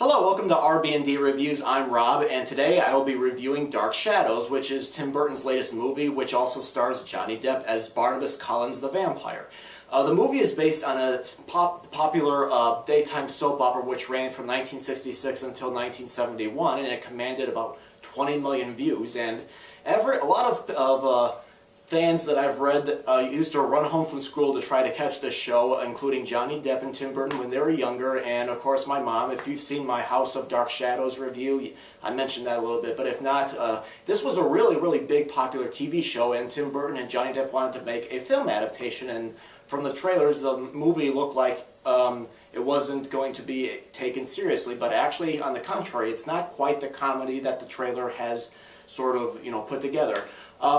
Hello, welcome to RB&D Reviews. I'm Rob, and today I will be reviewing Dark Shadows, which is Tim Burton's latest movie, which also stars Johnny Depp as Barnabas Collins the vampire. The movie is based on a popular daytime soap opera which ran from 1966 until 1971, and it commanded about 20 million views. And a lot of fans that I've read used to run home from school to try to catch this show, including Johnny Depp and Tim Burton when they were younger, and of course my mom. If you've seen my House of Dark Shadows review, I mentioned that a little bit, but if not, this was a really big popular TV show, and Tim Burton and Johnny Depp wanted to make a film adaptation, and from the trailers the movie looked like it wasn't going to be taken seriously, but actually, on the contrary, it's not quite the comedy that the trailer has sort of, put together.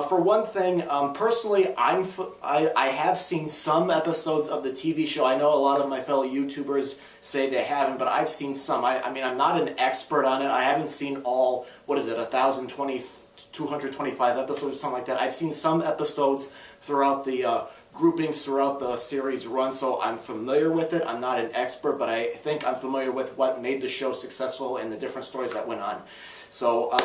For one thing, personally, I have seen some episodes of the TV show. I know a lot of my fellow YouTubers say they haven't, but I've seen some. I mean, I'm not an expert on it. I haven't seen all, 225 episodes or something like that. I've seen some episodes throughout the groupings throughout the series run, so I'm familiar with it. I'm not an expert, but I think I'm familiar with what made the show successful and the different stories that went on. So,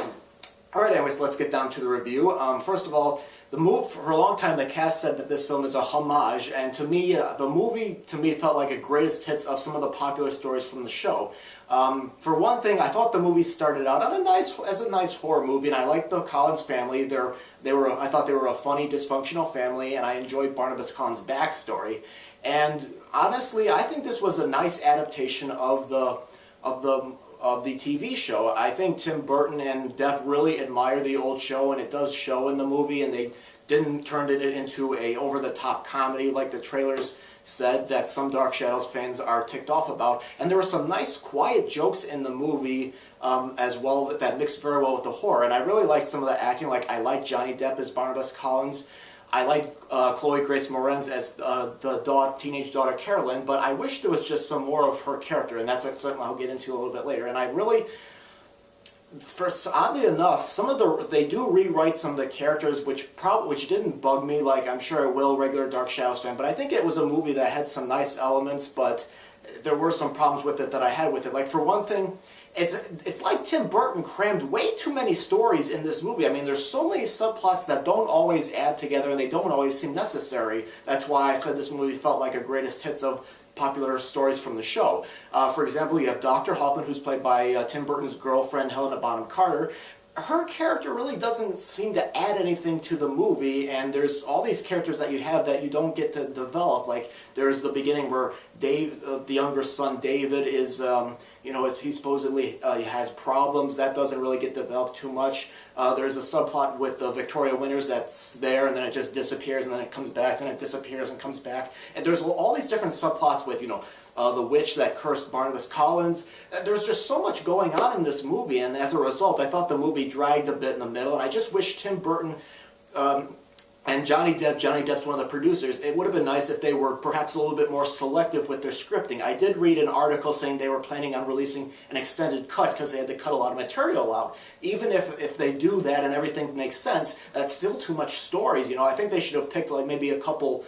alright, anyways, let's get down to the review. First of all, for a long time the cast said that this film is a homage, and to me, the movie felt like a greatest hits of some of the popular stories from the show. For one thing, I thought the movie started out as a nice horror movie, and I liked the Collins family. I thought they were a funny, dysfunctional family, and I enjoyed Barnabas Collins' backstory. And honestly, I think this was a nice adaptation of the TV show. I think Tim Burton and Depp really admire the old show, and it does show in the movie, and they didn't turn it into a over-the-top comedy like the trailers said that some Dark Shadows fans are ticked off about. And there were some nice quiet jokes in the movie as well that mixed very well with the horror, and I really liked some of the acting. Like, I like Johnny Depp as Barnabas Collins. I like Chloe Grace Moretz as the teenage daughter Carolyn, but I wish there was just some more of her character, and that's something I'll get into a little bit later. And I really, oddly enough, they do rewrite some of the characters, which didn't bug me like I'm sure it will regular Dark Shadows fan. But I think it was a movie that had some nice elements, but there were some problems with it that I had with it. Like, for one thing, it's like Tim Burton crammed way too many stories in this movie. I mean, there's so many subplots that don't always add together, and they don't always seem necessary. That's why I said this movie felt like a greatest hits of popular stories from the show. For example, you have Dr. Hoffman, who's played by Tim Burton's girlfriend, Helena Bonham Carter. Her character really doesn't seem to add anything to the movie, and there's all these characters that you have that you don't get to develop. Like, there's the beginning where Dave, the younger son, David, is, he supposedly has problems. That doesn't really get developed too much. There's a subplot with Victoria Winters that's there, and then it just disappears, and then it comes back, and it disappears and comes back. And there's all these different subplots with, the witch that cursed Barnabas Collins. There's just so much going on in this movie, and as a result, I thought the movie dragged a bit in the middle, and I just wish Tim Burton and Johnny Depp's one of the producers, it would have been nice if they were perhaps a little bit more selective with their scripting. I did read an article saying they were planning on releasing an extended cut because they had to cut a lot of material out. Even if they do that and everything makes sense, that's still too much stories. I think they should have picked like maybe a couple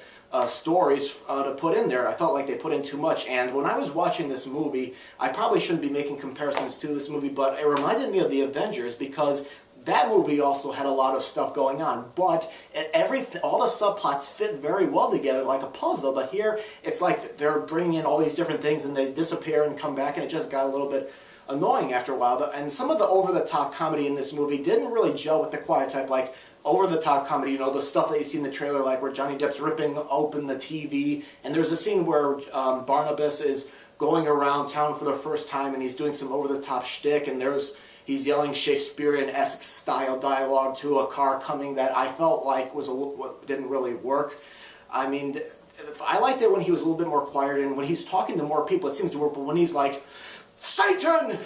stories to put in there. I felt like they put in too much, and when I was watching this movie, I probably shouldn't be making comparisons to this movie, but it reminded me of The Avengers because that movie also had a lot of stuff going on, but all the subplots fit very well together like a puzzle, but here it's like they're bringing in all these different things and they disappear and come back, and it just got a little bit annoying after a while. And some of the over-the-top comedy in this movie didn't really gel with the quiet type, like over-the-top comedy, the stuff that you see in the trailer, like where Johnny Depp's ripping open the TV, and there's a scene where Barnabas is going around town for the first time, and he's doing some over-the-top shtick, and he's yelling Shakespearean-esque style dialogue to a car coming that I felt like didn't really work. I mean, I liked it when he was a little bit more quiet, and when he's talking to more people, it seems to work, but when he's like, Satan,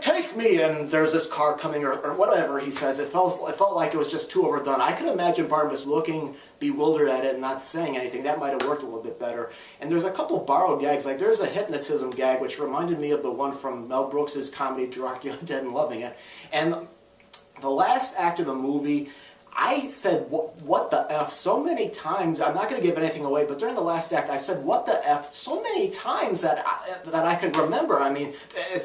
take me, and there's this car coming, or whatever he says, it felt like it was just too overdone. I could imagine Barnabas looking bewildered at it and not saying anything. That might have worked a little bit better. And there's a couple borrowed gags, like there's a hypnotism gag, which reminded me of the one from Mel Brooks's comedy Dracula Dead and Loving It. And the last act of the movie, I said, what the F, so many times. I'm not going to give anything away, but during the last act, I said, what the F, so many times that I can remember. I mean,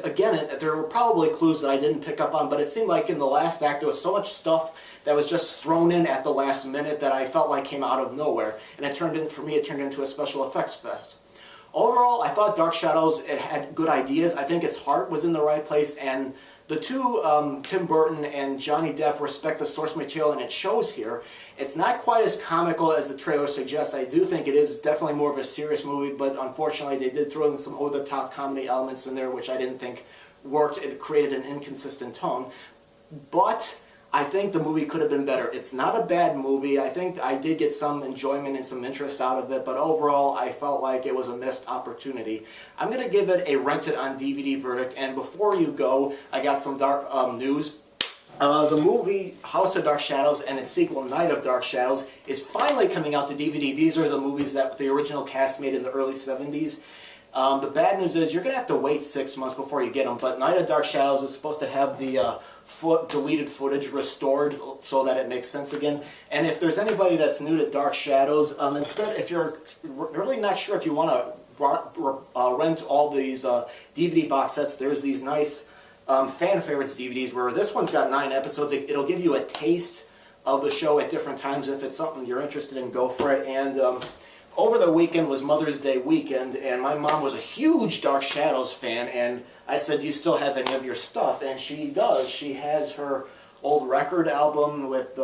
again, there were probably clues that I didn't pick up on, but it seemed like in the last act, there was so much stuff that was just thrown in at the last minute that I felt like came out of nowhere. And for me, it turned into a special effects fest. Overall, I thought Dark Shadows, it had good ideas. I think its heart was in the right place, and the two, Tim Burton and Johnny Depp, respect the source material, and it shows here. It's not quite as comical as the trailer suggests. I do think it is definitely more of a serious movie, but unfortunately they did throw in some over-the-top comedy elements in there, which I didn't think worked. It created an inconsistent tone. But I think the movie could have been better. It's not a bad movie. I think I did get some enjoyment and some interest out of it, but overall I felt like it was a missed opportunity. I'm going to give it a rented on DVD verdict, and before you go, I got some dark news. The movie House of Dark Shadows and its sequel Night of Dark Shadows is finally coming out to DVD. These are the movies that the original cast made in the early 70s. The bad news is you're going to have to wait 6 months before you get them, but Night of Dark Shadows is supposed to have the deleted footage restored so that it makes sense again. And if there's anybody that's new to Dark Shadows, instead, if you're really not sure if you want to rent all these DVD box sets, there's these nice fan favorites DVDs where this one's got 9 episodes. It'll give you a taste of the show at different times. If it's something you're interested in, go for it. And over the weekend was Mother's Day weekend, and my mom was a huge Dark Shadows fan, and I said, do you still have any of your stuff? And she does. She has her old record album with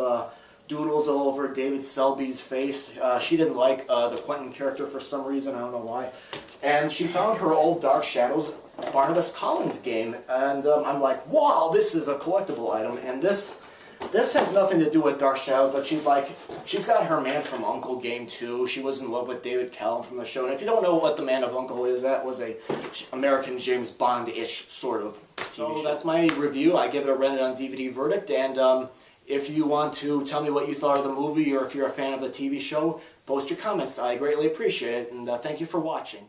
doodles all over David Selby's face. She didn't like the Quentin character for some reason, I don't know why. And she found her old Dark Shadows Barnabas Collins game, and I'm like, wow, this is a collectible item, and this has nothing to do with Dark Shadows, but she's got her Man from U.N.C.L.E. game too. She was in love with David Callum from the show. And if you don't know what the Man of U.N.C.L.E. is, that was a American James Bond-ish sort of TV show. So that's my review. I give it a rented on DVD verdict. And if you want to tell me what you thought of the movie, or if you're a fan of the TV show, post your comments. I greatly appreciate it. And thank you for watching.